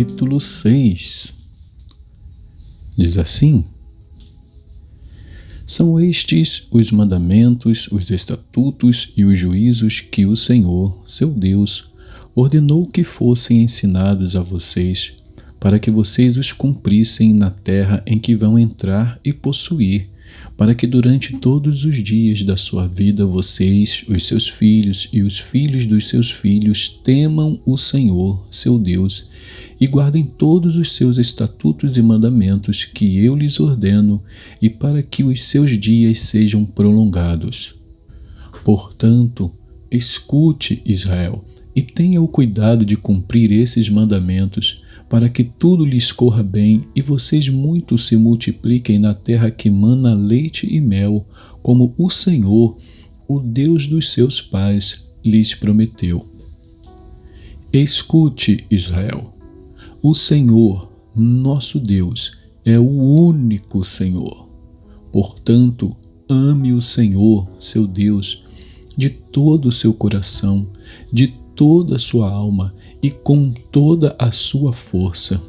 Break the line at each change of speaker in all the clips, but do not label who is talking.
capítulo 6. Diz assim: São estes os mandamentos, os estatutos e os juízos que o Senhor, seu Deus, ordenou que fossem ensinados a vocês, para que vocês os cumprissem na terra em que vão entrar e possuir, para que durante todos os dias da sua vida vocês, os seus filhos e os filhos dos seus filhos temam o Senhor, seu Deus, e guardem todos os seus estatutos e mandamentos que eu lhes ordeno, e para que os seus dias sejam prolongados. Portanto, escute, Israel, e tenha o cuidado de cumprir esses mandamentos, para que tudo lhes corra bem e vocês muito se multipliquem na terra que mana leite e mel, como o Senhor, o Deus dos seus pais, lhes prometeu. Escute, Israel, o Senhor, nosso Deus, é o único Senhor. Portanto, ame o Senhor, seu Deus, de todo o seu coração, de toda a sua alma e com toda a sua força.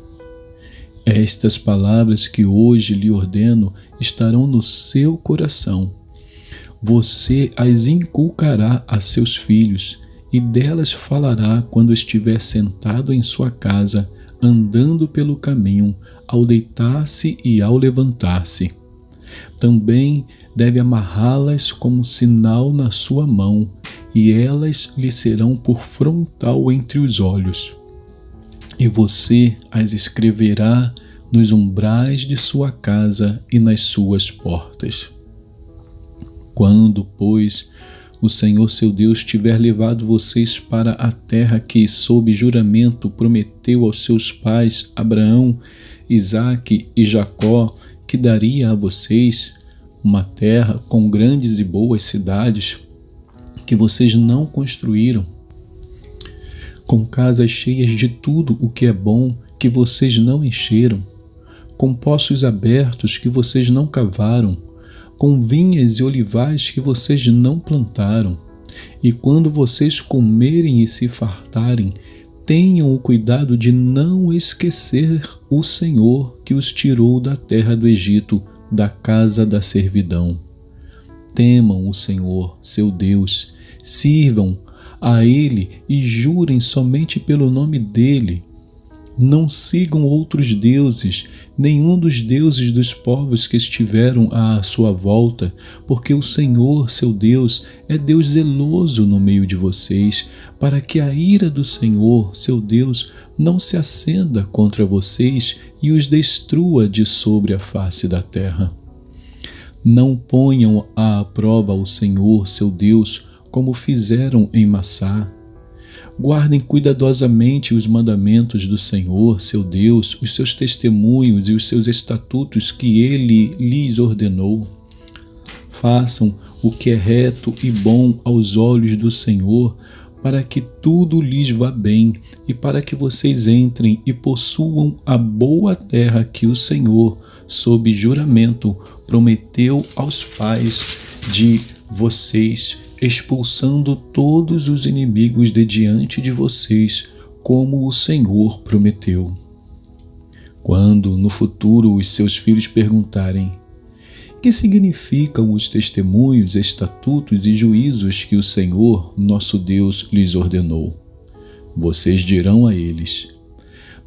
Estas palavras que hoje lhe ordeno estarão no seu coração. Você as inculcará a seus filhos, e delas falará quando estiver sentado em sua casa, andando pelo caminho, ao deitar-se e ao levantar-se. Também deve amarrá-las como sinal na sua mão, e elas lhe serão por frontal entre os olhos. E você as escreverá nos umbrais de sua casa e nas suas portas. Quando, pois, o Senhor seu Deus tiver levado vocês para a terra que, sob juramento, prometeu aos seus pais Abraão, Isaque e Jacó, que daria a vocês, uma terra com grandes e boas cidades, que vocês não construíram, com casas cheias de tudo o que é bom, que vocês não encheram, com poços abertos que vocês não cavaram, com vinhas e olivais que vocês não plantaram. E quando vocês comerem e se fartarem, tenham o cuidado de não esquecer o Senhor que os tirou da terra do Egito, da casa da servidão. Temam o Senhor, seu Deus, sirvam a Ele e jurem somente pelo nome dEle. Não sigam outros deuses, nenhum dos deuses dos povos que estiveram à sua volta, porque o Senhor, seu Deus, é Deus zeloso no meio de vocês, para que a ira do Senhor, seu Deus, não se acenda contra vocês e os destrua de sobre a face da terra. Não ponham à prova o Senhor, seu Deus, como fizeram em Massá. Guardem cuidadosamente os mandamentos do Senhor, seu Deus, os seus testemunhos e os seus estatutos que Ele lhes ordenou. Façam o que é reto e bom aos olhos do Senhor, para que tudo lhes vá bem e para que vocês entrem e possuam a boa terra que o Senhor, sob juramento, prometeu aos pais de vocês, expulsando todos os inimigos de diante de vocês, como o Senhor prometeu. Quando, no futuro, os seus filhos perguntarem: que significam os testemunhos, estatutos e juízos que o Senhor, nosso Deus, lhes ordenou? Vocês dirão a eles: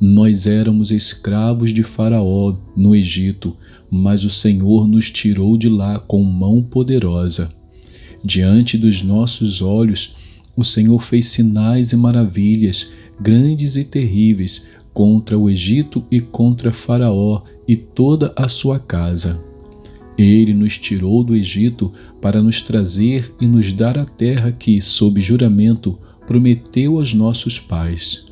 nós éramos escravos de Faraó no Egito, mas o Senhor nos tirou de lá com mão poderosa. Diante dos nossos olhos, o Senhor fez sinais e maravilhas, grandes e terríveis, contra o Egito e contra Faraó e toda a sua casa. Ele nos tirou do Egito para nos trazer e nos dar a terra que, sob juramento, prometeu aos nossos pais.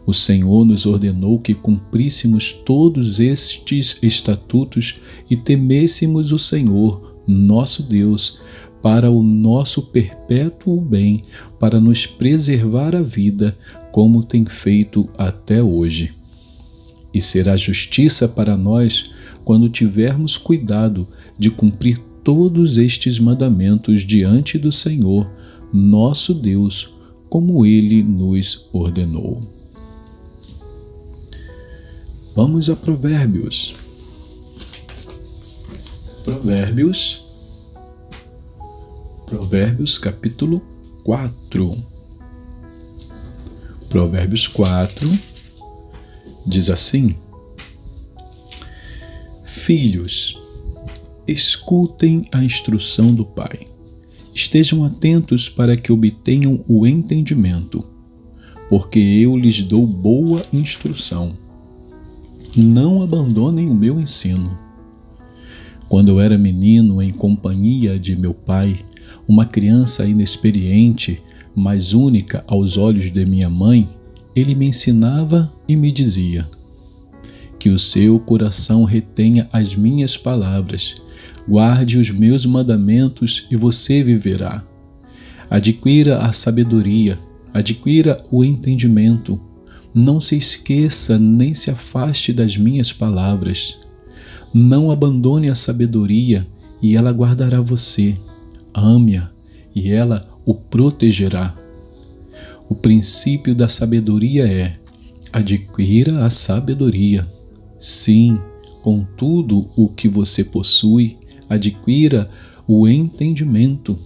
O Senhor nos ordenou que cumpríssemos todos estes estatutos e temêssemos o Senhor, nosso Deus, para o nosso perpétuo bem, para nos preservar a vida, como tem feito até hoje. E será justiça para nós quando tivermos cuidado de cumprir todos estes mandamentos diante do Senhor, nosso Deus, como Ele nos ordenou. Vamos a Provérbios. Provérbios capítulo 4. Provérbios 4 diz assim: Filhos, escutem a instrução do Pai. Estejam atentos para que obtenham o entendimento, porque eu lhes dou boa instrução. Não abandonem o meu ensino. Quando eu era menino, em companhia de meu pai, uma criança inexperiente, mas única aos olhos de minha mãe, ele me ensinava e me dizia: que o seu coração retenha as minhas palavras, guarde os meus mandamentos e você viverá. Adquira a sabedoria, adquira o entendimento. Não se esqueça nem se afaste das minhas palavras. Não abandone a sabedoria e ela guardará você. Ame-a e ela o protegerá. O princípio da sabedoria é: adquira a sabedoria. Sim, com tudo o que você possui, adquira o entendimento.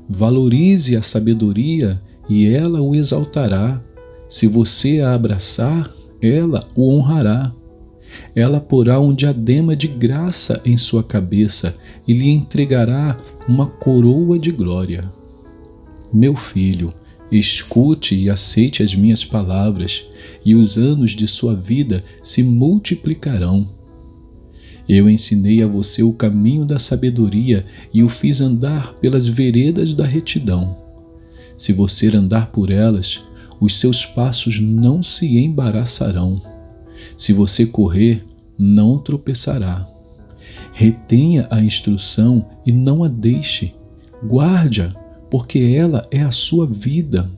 Valorize a sabedoria e ela o exaltará. Se você a abraçar, ela o honrará. Ela porá um diadema de graça em sua cabeça e lhe entregará uma coroa de glória. Meu filho, escute e aceite as minhas palavras, e os anos de sua vida se multiplicarão. Eu ensinei a você o caminho da sabedoria e o fiz andar pelas veredas da retidão. Se você andar por elas, os seus passos não se embaraçarão. Se você correr, não tropeçará. Retenha a instrução e não a deixe. Guarde-a, porque ela é a sua vida.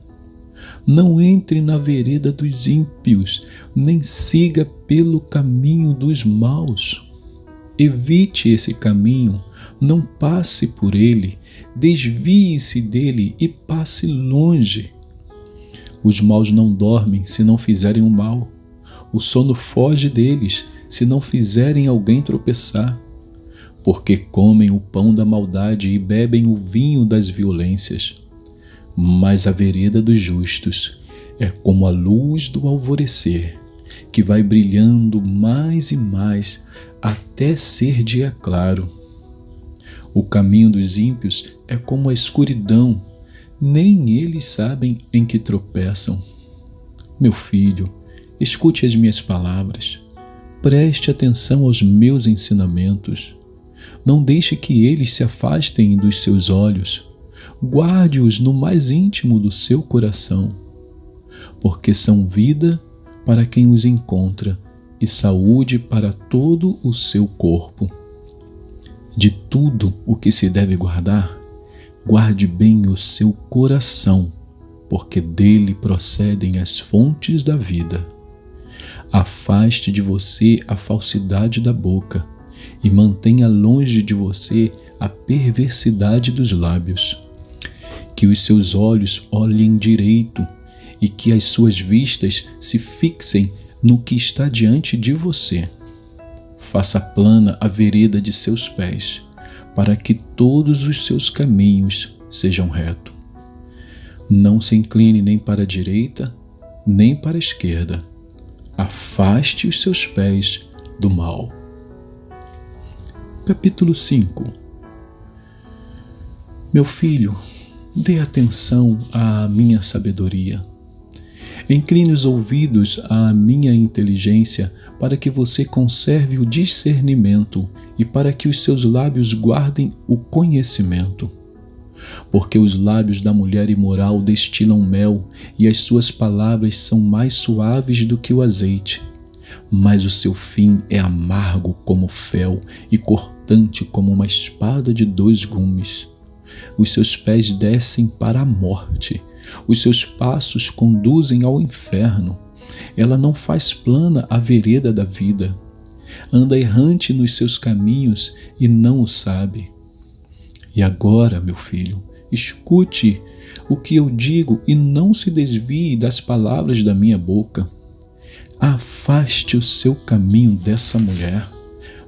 Não entre na vereda dos ímpios, nem siga pelo caminho dos maus. Evite esse caminho, não passe por ele, desvie-se dele e passe longe. Os maus não dormem se não fizerem o mal. O sono foge deles se não fizerem alguém tropeçar. Porque comem o pão da maldade e bebem o vinho das violências. Mas a vereda dos justos é como a luz do alvorecer, que vai brilhando mais e mais até ser dia claro. O caminho dos ímpios é como a escuridão, nem eles sabem em que tropeçam. Meu filho, escute as minhas palavras, preste atenção aos meus ensinamentos. Não deixe que eles se afastem dos seus olhos. Guarde-os no mais íntimo do seu coração, porque são vida para quem os encontra e saúde para todo o seu corpo. De tudo o que se deve guardar, guarde bem o seu coração, porque dele procedem as fontes da vida. Afaste de você a falsidade da boca e mantenha longe de você a perversidade dos lábios. Que os seus olhos olhem direito e que as suas vistas se fixem no que está diante de você. Faça plana a vereda de seus pés, para que todos os seus caminhos sejam retos. Não se incline nem para a direita, nem para a esquerda. Afaste os seus pés do mal. Capítulo 5. Meu filho, dê atenção à minha sabedoria. Incline os ouvidos à minha inteligência, para que você conserve o discernimento e para que os seus lábios guardem o conhecimento. Porque os lábios da mulher imoral destilam mel, e as suas palavras são mais suaves do que o azeite. Mas o seu fim é amargo como fel e cortante como uma espada de 2 gumes. Os seus pés descem para a morte, os seus passos conduzem ao inferno. Ela não faz plana a vereda da vida. Anda errante nos seus caminhos e não o sabe. E agora, meu filho, escute o que eu digo e não se desvie das palavras da minha boca. Afaste o seu caminho dessa mulher.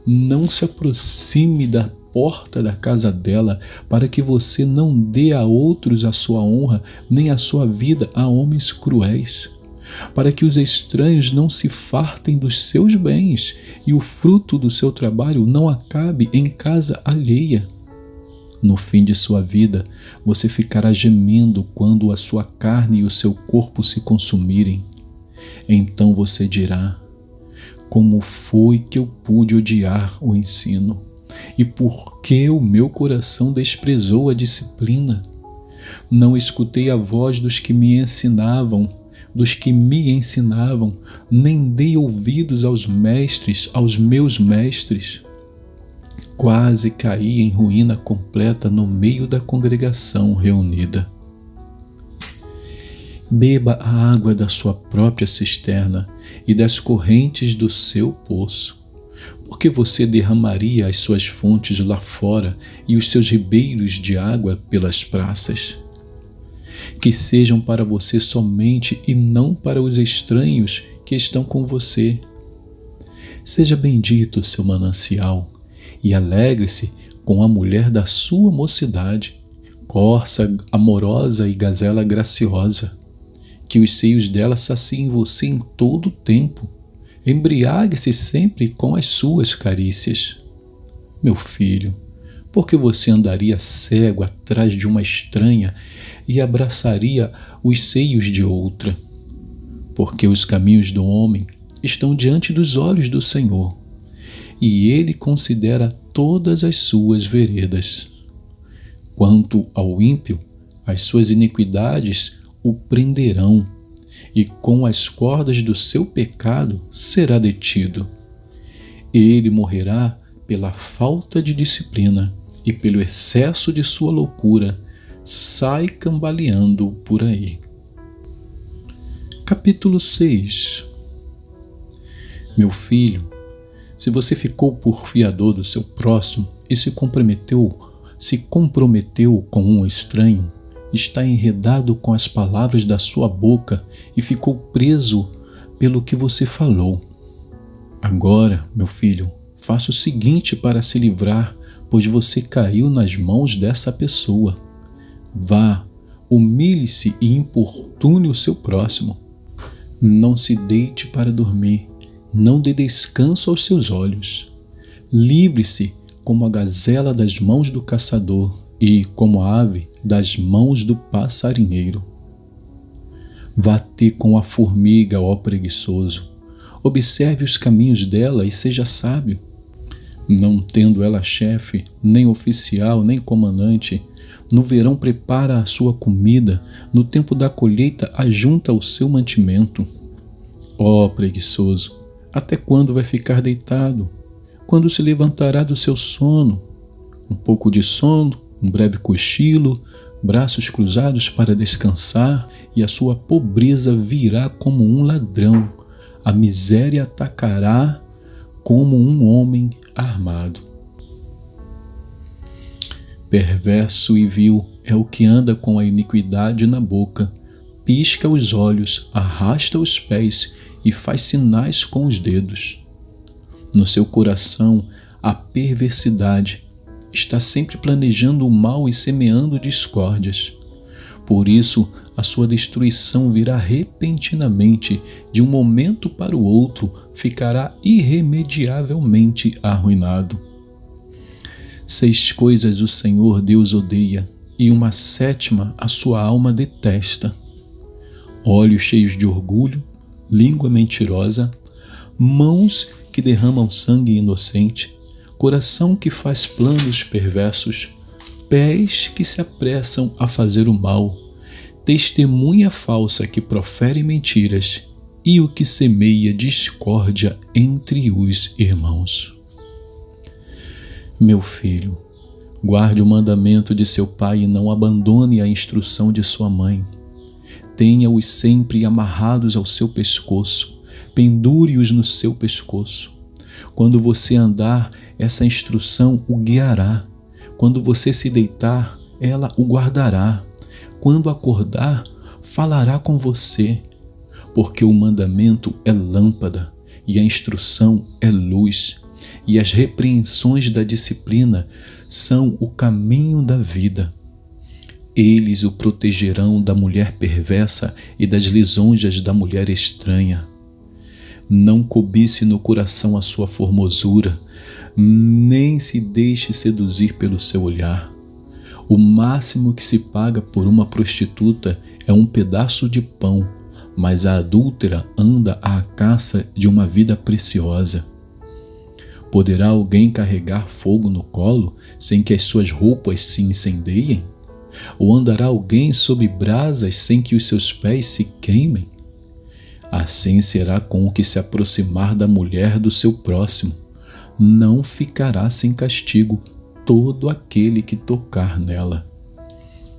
Não se aproxime da porta da casa dela, para que você não dê a outros a sua honra, nem a sua vida a homens cruéis, para que os estranhos não se fartem dos seus bens e o fruto do seu trabalho não acabe em casa alheia. No fim de sua vida, você ficará gemendo quando a sua carne e o seu corpo se consumirem. Então você dirá: como foi que eu pude odiar o ensino? E por que o meu coração desprezou a disciplina? Não escutei a voz dos que me ensinavam, nem dei ouvidos aos mestres, aos meus mestres. Quase caí em ruína completa no meio da congregação reunida. Beba a água da sua própria cisterna e das correntes do seu poço, porque você derramaria as suas fontes lá fora e os seus ribeiros de água pelas praças. Que sejam para você somente e não para os estranhos que estão com você. Seja bendito o seu manancial e alegre-se com a mulher da sua mocidade, corça amorosa e gazela graciosa. Que os seios dela saciem você em todo o tempo. Embriague-se sempre com as suas carícias. Meu filho, por que você andaria cego atrás de uma estranha e abraçaria os seios de outra? Porque os caminhos do homem estão diante dos olhos do Senhor, e Ele considera todas as suas veredas. Quanto ao ímpio, as suas iniquidades o prenderão, e com as cordas do seu pecado será detido. Ele morrerá pela falta de disciplina e pelo excesso de sua loucura, sai cambaleando por aí. Capítulo 6. Meu filho, se você ficou por fiador do seu próximo e se comprometeu com um estranho, está enredado com as palavras da sua boca e ficou preso pelo que você falou. Agora, meu filho, faça o seguinte para se livrar, pois você caiu nas mãos dessa pessoa. Vá, humilhe-se e importune o seu próximo. Não se deite para dormir, não dê descanso aos seus olhos. Livre-se como a gazela das mãos do caçador e, como a ave, das mãos do passarinheiro. Vá ter com a formiga, ó preguiçoso. Observe os caminhos dela e seja sábio. Não tendo ela chefe, nem oficial, nem comandante, no verão prepara a sua comida, no tempo da colheita ajunta o seu mantimento. Ó preguiçoso, até quando vai ficar deitado? Quando se levantará do seu sono? Um pouco de sono, um breve cochilo, braços cruzados para descansar, e a sua pobreza virá como um ladrão, a miséria atacará como um homem armado. Perverso e vil é o que anda com a iniquidade na boca, pisca os olhos, arrasta os pés e faz sinais com os dedos. No seu coração a perversidade, está sempre planejando o mal e semeando discórdias. Por isso, a sua destruição virá repentinamente, de um momento para o outro, ficará irremediavelmente arruinado. 6 coisas o Senhor Deus odeia, e uma 7ª a sua alma detesta: olhos cheios de orgulho, língua mentirosa, mãos que derramam sangue inocente, coração que faz planos perversos, pés que se apressam a fazer o mal, testemunha falsa que profere mentiras e o que semeia discórdia entre os irmãos. Meu filho, guarde o mandamento de seu pai e não abandone a instrução de sua mãe. Tenha-os sempre amarrados ao seu pescoço, pendure-os no seu pescoço. Quando você andar, essa instrução o guiará. Quando você se deitar, ela o guardará. Quando acordar, falará com você. porque o mandamento é lâmpada, e a instrução é luz, e as repreensões da disciplina são o caminho da vida. Eles o protegerão da mulher perversa e das lisonjas da mulher estranha. Não cobice no coração a sua formosura, nem se deixe seduzir pelo seu olhar. O máximo que se paga por uma prostituta é um pedaço de pão, mas a adúltera anda à caça de uma vida preciosa. Poderá alguém carregar fogo no colo sem que as suas roupas se incendeiem? Ou andará alguém sob brasas sem que os seus pés se queimem? Assim será com o que se aproximar da mulher do seu próximo. Não ficará sem castigo todo aquele que tocar nela.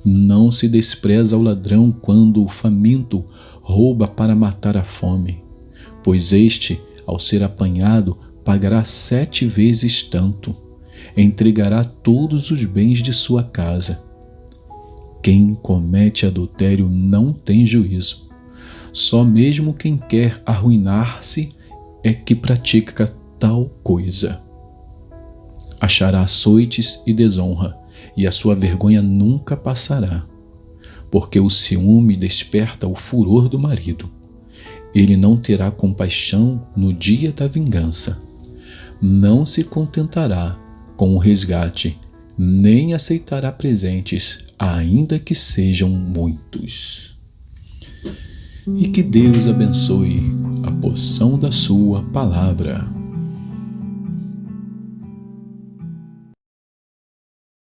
Não se despreza o ladrão quando o faminto rouba para matar a fome, pois este, ao ser apanhado, pagará 7 vezes tanto, entregará todos os bens de sua casa. Quem comete adultério não tem juízo. Só mesmo quem quer arruinar-se é que pratica tal coisa. Achará açoites e desonra, e a sua vergonha nunca passará, porque o ciúme desperta o furor do marido. Ele não terá compaixão no dia da vingança. Não se contentará com o resgate, nem aceitará presentes, ainda que sejam muitos. E que Deus abençoe a porção da sua palavra.